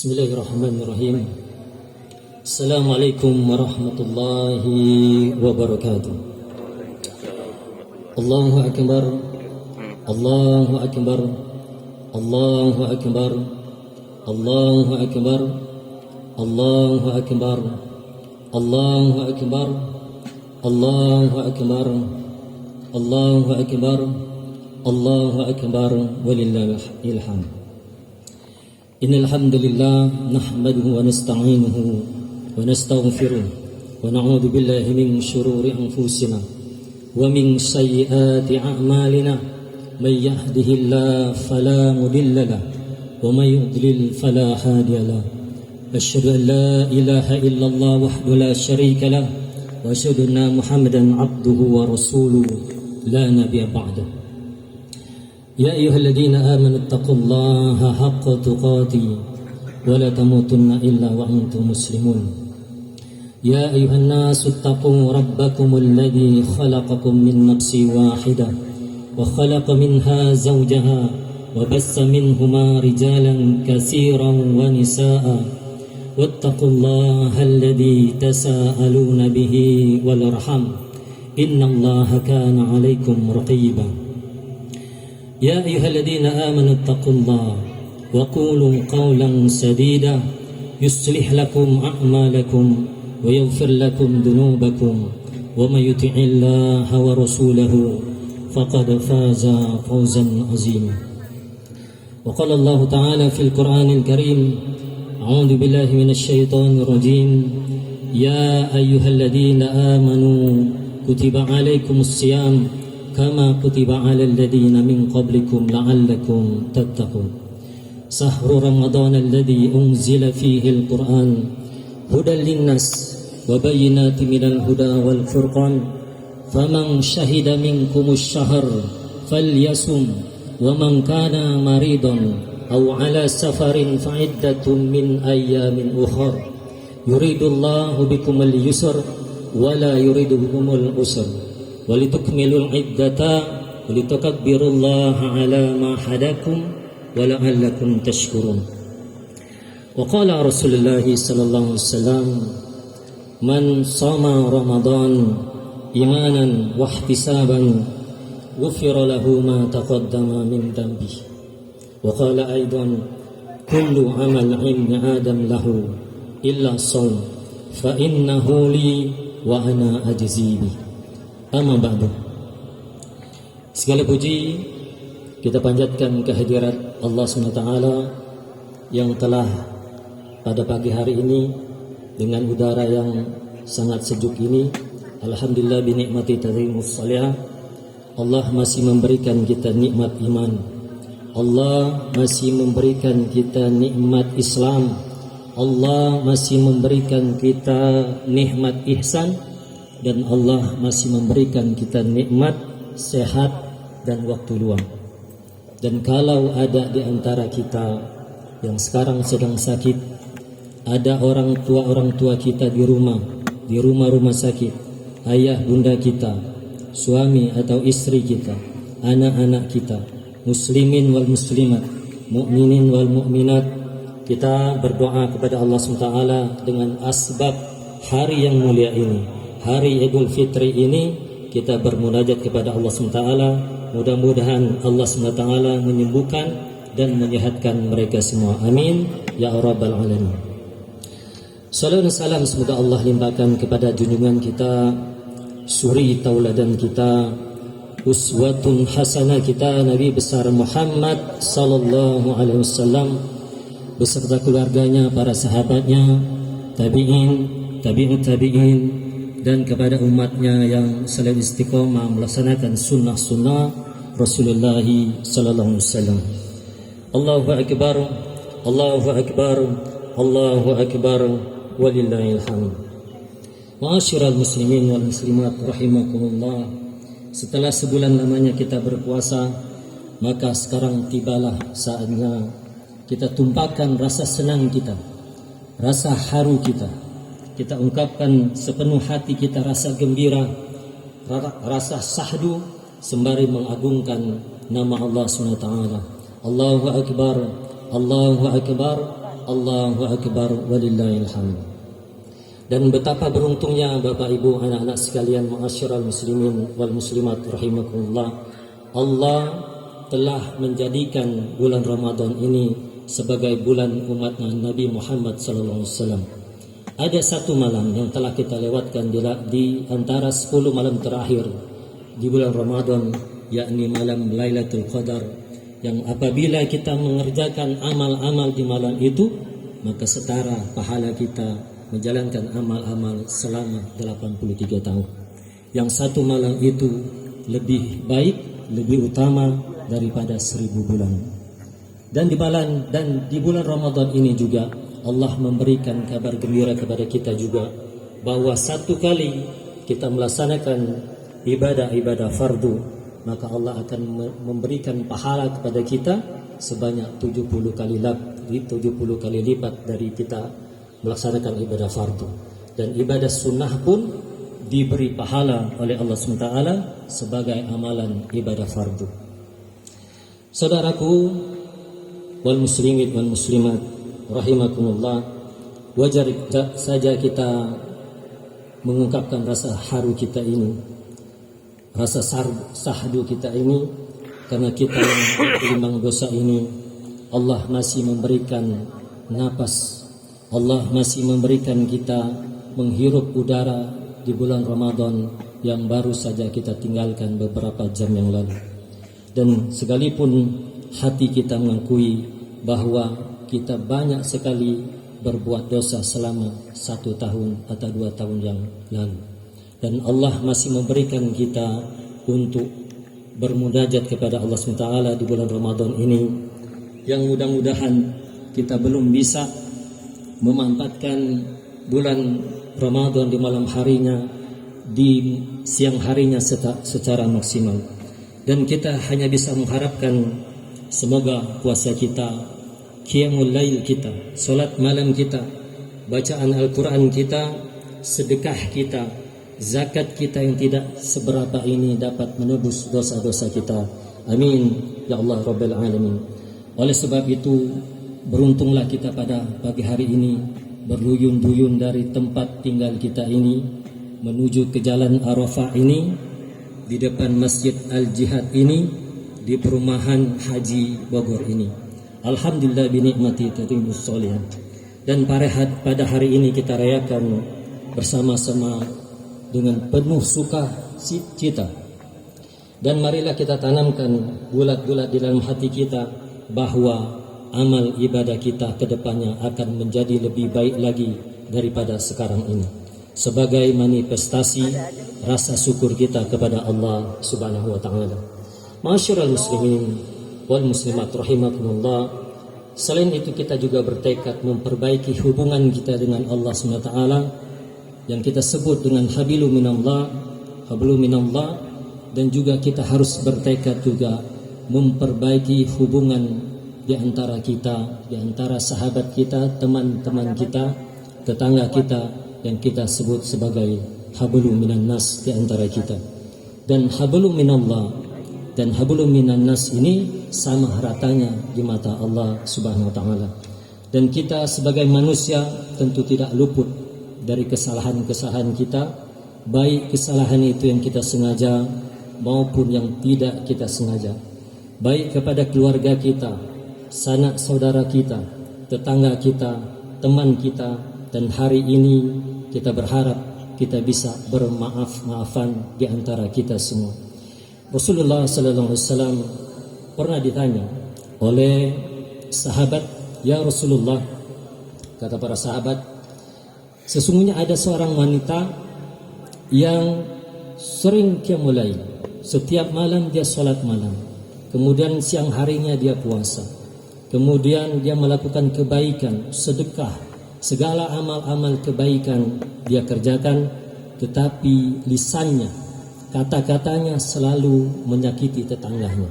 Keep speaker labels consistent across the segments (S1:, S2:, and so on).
S1: Bismillahirrahmanirrahim. Assalamualaikum warahmatullahi wabarakatuh. Allahu akbar. Allahu akbar. Allahu akbar. Allahu akbar. Allahu akbar. Allahu akbar. Allahu akbar. Allahu akbar. Allahu akbar walillahil hamd. Innal hamdalillah nahmaduhu wa nasta'inuhu wa nastaghfiruh wa na'udzu billahi min shururi anfusina wa min sayyiati a'malina may yahdihillahu fala mudilla lahu wa may yudlil fala hadiya lahu. Asyhadu an la ilaha illallah wahdahu la syarika lahu wa asyhadu anna Muhammadan 'abduhu wa rasuluhu la nabiyya ba'dahu. يا أيها الذين آمنوا اتقوا الله حق تقاته ولا تموتن إلا وأنتم مسلمون. يا أيها الناس اتقوا ربكم الذي خلقكم من نفس واحدة وخلق منها زوجها وبث منهما رجالا كثيرا ونساء واتقوا الله الذي تساءلون به والأرحام إن الله كان عليكم رقيبا. يا أيها الذين آمنوا اتقوا الله وقولوا قولا سديدا يصلح لكم أعمالكم ويغفر لكم ذنوبكم ومن يطع الله ورسوله فقد فاز فوزا عظيما. وقال الله تعالى في القرآن الكريم أعوذ بالله من الشيطان الرجيم يا أيها الذين آمنوا كتب عليكم الصيام كما كتب على الذين من قبلكم لعلكم تتقون. شهر رمضان الذي أنزل فيه القرآن هدى للناس وبينات من الهدى والفرقان فمن شهد منكم الشهر فليصم ومن كان مريضا أو على سفر فعدة من أيام أخر يريد الله بكم اليسر ولا يريد بكم العسر walitukmilul iddata walitukabbirullaha ala ma hadakum wala'allakum tashkurun. Wa qala Rasulullah sallallahu alaihi wasallam man shama ramadan imanan wa ihtisaban ghufira lahu ma taqaddama min dhanbihi. Wa qala aidan kullu amal ibni adam lahu illa shaum fa innahu li wa ana ajzi bihi. Amma ba'du. Segala puji kita panjatkan kehadirat Allah SWT yang telah pada pagi hari ini dengan udara yang sangat sejuk ini, alhamdulillah binikmati tadhimus salihah, Allah masih memberikan kita nikmat iman, Allah masih memberikan kita nikmat Islam, Allah masih memberikan kita nikmat ihsan, dan Allah masih memberikan kita nikmat sehat dan waktu luang. Dan kalau ada di antara kita yang sekarang sedang sakit, ada orang tua kita di rumah sakit, ayah bunda kita, suami atau istri kita, anak-anak kita, muslimin wal muslimat, mukminin wal mukminat, kita berdoa kepada Allah SWT dengan asbab hari yang mulia ini, hari Idul Fitri ini, kita bermunajat kepada Allah SWT. Mudah-mudahan Allah SWT menyembuhkan dan menyehatkan mereka semua. Amin ya rabbal alamin. Salam dan salam semoga Allah limpahkan kepada junjungan kita, suri tauladan kita, uswatun hasanah kita, Nabi besar Muhammad sallallahu alaihi wasallam beserta keluarganya, para sahabatnya, tabi'in dan kepada umatnya yang selalu istiqomah melaksanakan sunnah-sunnah Rasulullah sallallahu alaihi wasallam. Allahu akbar, Allahu akbar, Allahu akbar walillahil hamd. Ma'asyiral muslimin wal muslimat rahimakumullah. Setelah sebulan lamanya kita berpuasa, maka sekarang tibalah saatnya kita tumpahkan rasa senang kita, rasa haru kita. Kita ungkapkan sepenuh hati kita rasa gembira, rasa sahdu sembari mengagungkan nama Allah SWT. Allahu Akbar, Allahu Akbar, Allahu Akbar, walillahil hamd. Dan betapa beruntungnya Bapak Ibu, anak-anak sekalian, ma'asyiral muslimin wal muslimat rahimakumullah, Allah telah menjadikan bulan Ramadan ini sebagai bulan umat Nabi Muhammad SAW. Ada satu malam yang telah kita lewatkan di antara 10 malam terakhir di bulan Ramadan, yakni malam Lailatul Qadar, yang apabila kita mengerjakan amal-amal di malam itu, maka setara pahala kita menjalankan amal-amal selama 83 tahun. Yang satu malam itu lebih baik, lebih utama daripada 1000 bulan. Dan di bulan Ramadan ini juga Allah memberikan kabar gembira kepada kita juga, bahwa satu kali kita melaksanakan ibadah-ibadah fardu, maka Allah akan memberikan pahala kepada kita sebanyak 70 kali lipat dari kita melaksanakan ibadah fardu. Dan ibadah sunnah pun diberi pahala oleh Allah SWT sebagai amalan ibadah fardu. Saudaraku wal muslimin wal muslimat rahimakumullah, wajar saja kita mengungkapkan rasa haru kita ini, rasa sahdu kita ini, karena kita yang berimbang dosa ini, Allah masih memberikan napas, Allah masih memberikan kita menghirup udara di bulan Ramadan yang baru saja kita tinggalkan beberapa jam yang lalu. Dan sekalipun hati kita mengakui bahwa kita banyak sekali berbuat dosa selama 1 tahun atau 2 tahun yang lalu, dan Allah masih memberikan kita untuk bermunajat kepada Allah SWT di bulan Ramadan ini, yang mudah-mudahan kita belum bisa memanfaatkan bulan Ramadan di malam harinya, di siang harinya secara maksimal. Dan kita hanya bisa mengharapkan semoga puasa kita, qiyamul lail kita, salat malam kita, bacaan Al-Quran kita, sedekah kita, zakat kita yang tidak seberapa ini dapat menebus dosa-dosa kita. Amin ya Allah Rabbal Alamin. Oleh sebab itu, beruntunglah kita pada pagi hari ini berduyun-duyun dari tempat tinggal kita ini menuju ke Jalan Arafah ini, di depan Masjid Al-Jihad ini, di perumahan Haji Bogor ini. Alhamdulillah binikmati tatimus sholihat. Dan pada hari ini kita rayakan bersama-sama dengan penuh suka cita. Dan marilah kita tanamkan bulat-bulat di dalam hati kita bahwa amal ibadah kita ke depannya akan menjadi lebih baik lagi daripada sekarang ini, sebagai manifestasi rasa syukur kita kepada Allah Subhanahu wa taala. Ma'asyiral muslimin wal muslimat rahimakumullah. Selain itu, kita juga bertekad memperbaiki hubungan kita dengan Allah SWT yang kita sebut dengan hablum minallah, dan juga kita harus bertekad juga memperbaiki hubungan di antara kita, di antara sahabat kita, teman-teman kita, tetangga kita, yang kita sebut sebagai hablum minan nas di antara kita. Dan hablum minallah dan hablum minan nas ini sama ratanya di mata Allah Subhanahu wa taala. Dan kita sebagai manusia tentu tidak luput dari kesalahan-kesalahan kita, baik kesalahan itu yang kita sengaja maupun yang tidak kita sengaja, baik kepada keluarga kita, sanak saudara kita, tetangga kita, teman kita. Dan hari ini kita berharap kita bisa bermaaf-maafan di antara kita semua. Rasulullah sallallahu alaihi wasallam pernah ditanya oleh sahabat, "Ya Rasulullah," kata para sahabat, "sesungguhnya ada seorang wanita yang sering qiyamul lail. Setiap malam dia salat malam. Kemudian siang harinya dia puasa. Kemudian dia melakukan kebaikan, sedekah, segala amal-amal kebaikan dia kerjakan, tetapi lisannya, kata-katanya selalu menyakiti tetangganya."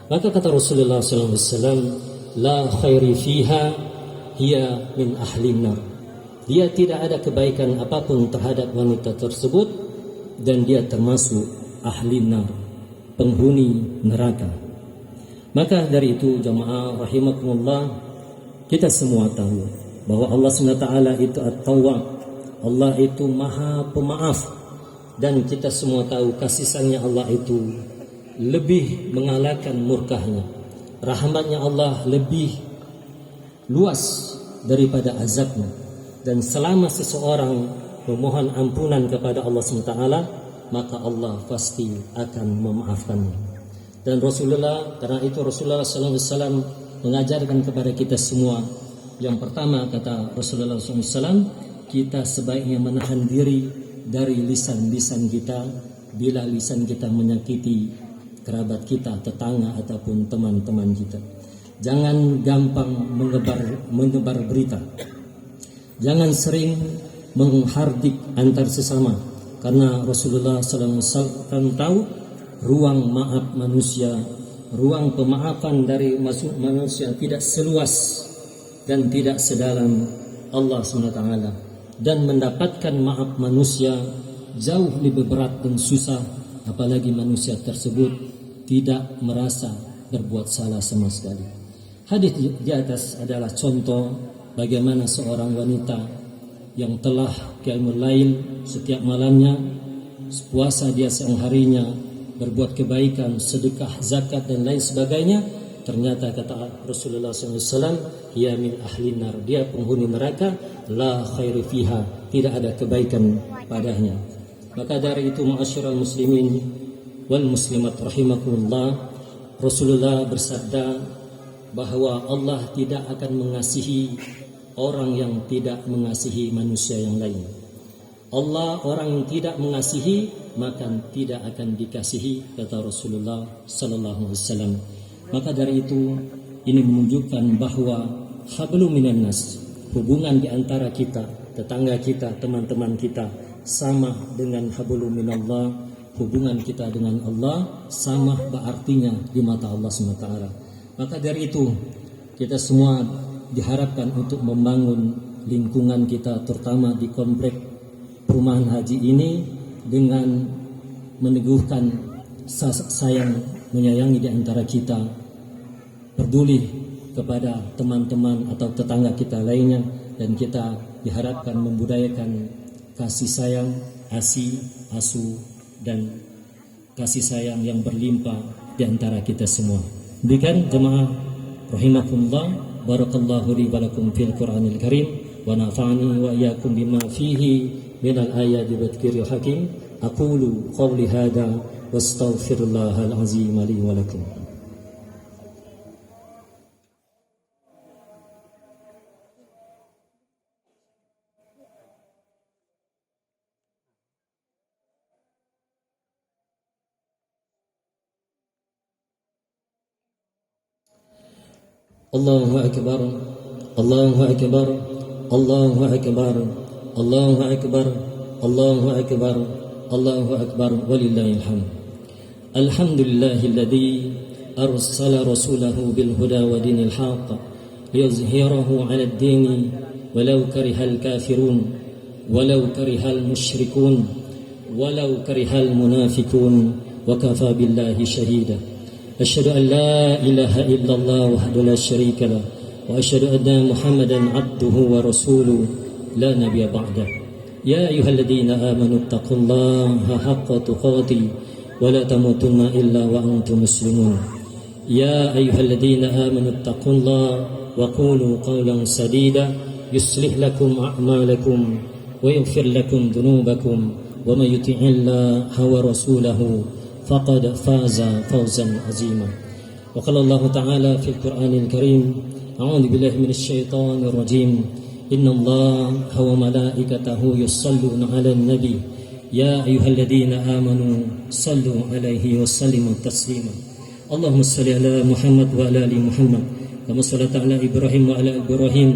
S1: Maka kata Rasulullah SAW, "La khairi fiha hiya min ahlin nar." Dia tidak ada kebaikan apapun terhadap wanita tersebut, dan dia termasuk ahli nar, penghuni neraka. Maka dari itu jamaah rahimakumullah, Kita semua tahu bahwa Allah SWT itu At-Tawwab, Allah itu Maha Pemaaf, dan kita semua tahu kasih sayangnya Allah itu lebih mengalahkan murkahnya. Rahmatnya Allah lebih luas daripada azabnya. Dan selama seseorang memohon ampunan kepada Allah SWT, maka Allah pasti akan memaafkannya. Dan karena itu Rasulullah SAW mengajarkan kepada kita semua, yang pertama kata Rasulullah SAW, kita sebaiknya menahan diri dari lisan-lisan kita bila lisan kita menyakiti kerabat kita, tetangga ataupun teman-teman kita. Jangan gampang menyebar berita. Jangan sering menghardik antar sesama, karena Rasulullah SAW tahu ruang maaf manusia, ruang pemaafan dari manusia tidak seluas dan tidak sedalam Allah SWT. Dan mendapatkan maaf manusia jauh lebih berat dan susah, apalagi manusia tersebut tidak merasa berbuat salah sama sekali. Hadis di atas adalah contoh bagaimana seorang wanita yang telah qiyamul lail setiap malamnya, puasa dia siang harinya, berbuat kebaikan, sedekah, zakat dan lain sebagainya. Ternyata kata Rasulullah SAW, "Hiya min ahlin nar." Dia penghuni neraka, la khairu fiha, tidak ada kebaikan padanya. Maka dari itu, ma'asyiral muslimin wal muslimat rahimakumullah, Rasulullah bersabda bahwa Allah tidak akan mengasihi orang yang tidak mengasihi manusia yang lain. Allah orang yang tidak mengasihi maka tidak akan dikasihi, kata Rasulullah sallallahu alaihi wasallam. Maka dari itu ini menunjukkan bahwa hablum minan nas, hubungan di antara kita, tetangga kita, teman-teman kita sama dengan hablum minallah, hubungan kita dengan Allah sama berartinya di mata Allah SWT. Maka dari itu kita semua diharapkan untuk membangun lingkungan kita, terutama di komplek perumahan haji ini, dengan meneguhkan sayang menyayangi di antara kita, peduli kepada teman-teman atau tetangga kita lainnya, dan kita diharapkan membudayakan kasih sayang, asuh dan kasih sayang yang berlimpah di antara kita semua. Demikian jemaah rahimakumullah, barakallahu li wa lakum fil Qur'anil Karim wa nafa'ani wa iyyakum bima fihi minal ayati wa dzikril hakim. Aqulu qawli hadza wastaghfirullahal azim li wa lakum. Allahu akbar, Allahu akbar, Allahu akbar, Allahu akbar, Allahu akbar, Allahu akbar, walillahil hamd. Alhamdulillahilladzi arsala rasulahu bil huda wa dinil haqq liyuzhirahu 'ala ad-din walau karihal kafirun walau karihal musyrikun walau karihal munafiqun wa kafa billahi shahida. أشهد أن لا إله إلا الله وحده لا شريك له وأشهد أن محمدا عبده ورسوله لا نبي بعده. يا أيها الذين آمنوا اتقوا الله حق تقاته ولا تموتن إلا وأنتم مسلمون. يا أيها الذين آمنوا اتقوا الله وقولوا قولا سديدا يصلح لكم أعمالكم ويغفر لكم ذنوبكم ومن يطع الله ورسوله فقد فاز فوزا عظيما. وقال الله تعالى في القرآن الكريم: أعوذ بالله من الشيطان الرجيم، إن الله وملائكته يصلون على النبي يا أيها الذين آمنوا صلوا عليه وسلموا تسليما. اللهم صل على محمد وعلى آل محمد كما صليت على إبراهيم وعلى آل إبراهيم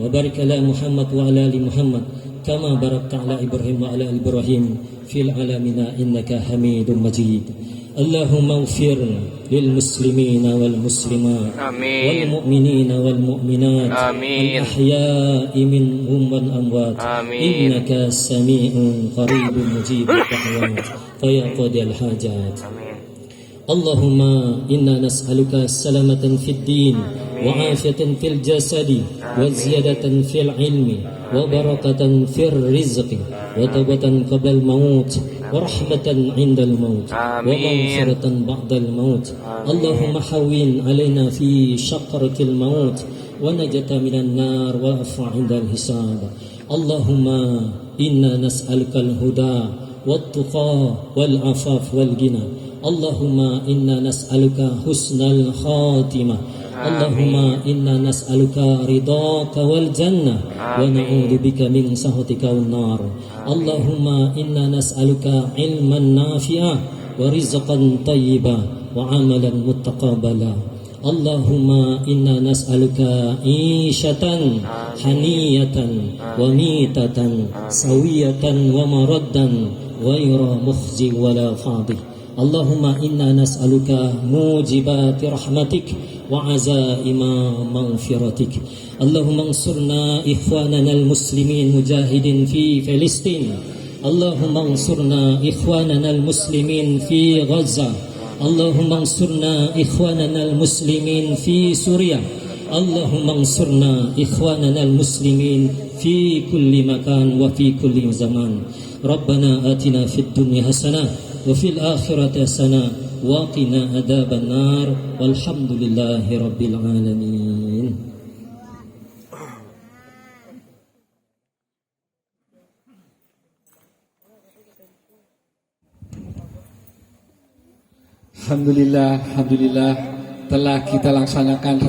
S1: وبارك على محمد وعلى آل محمد كما باركت على إبراهيم وعلى آل إبراهيم في العالمين إنك حميد مجيد. اللهم اغفر للمسلمين والمسلمات والمؤمنين والمؤمنات الأحياء منهم والأموات إنك سميع قريب مجيب الدعوات فيا قاضي الحاجات. اللهم إنا نسألك السلامة في الدين وعافية في الجسد وزيادة في العلم وبركة في الرزق وتوبة قبل الموت ورحمة عند الموت ومغفرة بعد الموت. اللهم حوين علينا في شقرة الموت ونجاة من النار والعفو عند الحساب. اللهم إنا نسألك الهدى والتقى والعفاف والغنى. اللهم إنا نسألك حسن الخاتمة. اللهم إنا نسألك رضاك والجنة ونعوذ بك من سخطك والنار. اللهم إنا نسألك علما نافعا ورزقا طيبا وعملا متقبلا. اللهم إنا نسألك عيشة حنية وميتة سوية ومردا غير مخزي ولا فاضي. اللهم إنا نسألك موجبات رحمتك وعزائم مغفرتك. اللهم انصرنا إخواننا المسلمين مجاهدين في فلسطين. اللهم انصرنا إخواننا المسلمين في غزة. اللهم انصرنا إخواننا المسلمين في سوريا. اللهم انصرنا إخواننا المسلمين في كل مكان وفي كل زمان. ربنا آتنا في الدنيا حسنة وفي الآخرة حسنة وقنا عذاب النار والحمد لله رب العالمين.
S2: Alhamdulillah telah kita laksanakan